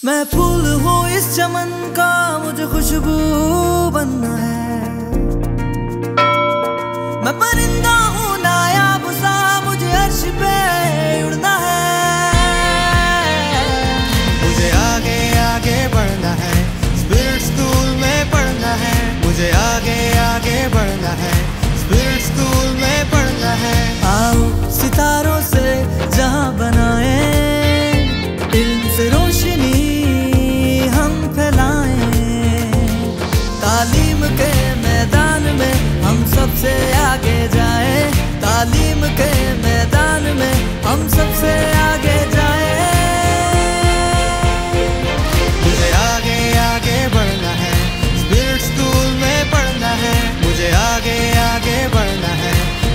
मैं फूल हूँ इस चमन का, मुझे खुशबू बनना है। मैं परिंदा हूँ नायाब सा, मुझे अर्श पे उड़ना है। मुझे आगे आगे बढ़ना है, स्पिरिट स्कूल में पढ़ना है। मुझे आगे आगे बढ़ना है, स्पिरिट स्कूल में पढ़ना है। आओ सितारों से जहां बनाए, इल्म से रोशनी हम फैलाएं। तालीम के मैदान में हम सबसे आगे जाएं। तालीम के मैदान में हम सबसे आगे जाएं। मुझे आगे आगे बढ़ना है, स्पिरिट स्कूल में पढ़ना है। मुझे आगे आगे बढ़ना है,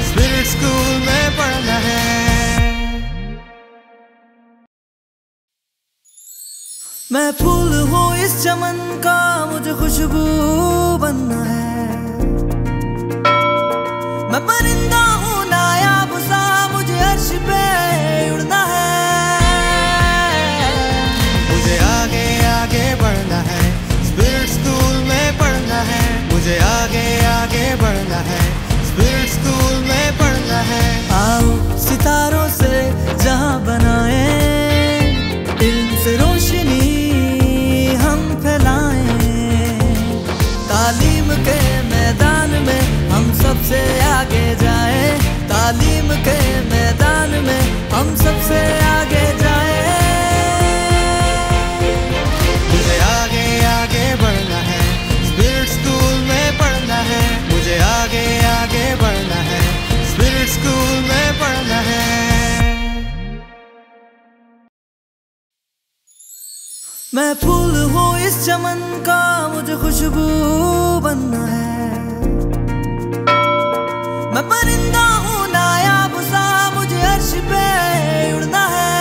स्पिरिट स्कूल में पढ़ना है। मैं फूल हूँ इस चमन का, मुझे खुशबू बनना है। मैं परिंदा हूँ नायाब सा, मुझे अर्श पे उड़ना है। मुझे आगे आगे बढ़ना है, स्पिरिट स्कूल में पढ़ना है। मुझे आगे आगे बढ़ना है, स्पिरिट स्कूल में पढ़ना है। आओ सितारों से जहां बनाए, इल्म से रोशनी हम फैलाएं। तालीम के मैदान में हम सबसे आगे जाएं। तालीम के मैदान में हम सबसे आगे जाएं। मुझे आगे आगे बढ़ना है, स्पिरिट स्कूल में पढ़ना है। मुझे आगे आगे बढ़ना है, स्पिरिट स्कूल में पढ़ना है। मैं फूल हूँ इस चमन का, मुझे खुशबू बनना है। मैं परिंदा हूँ नायाब सा, मुझे अर्श पे उड़ना है।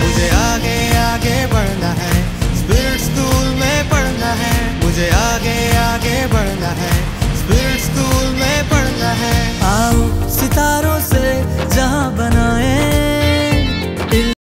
मुझे आगे आगे बढ़ना है, स्पिरिट स्कूल में पढ़ना है। मुझे आगे आगे बढ़ना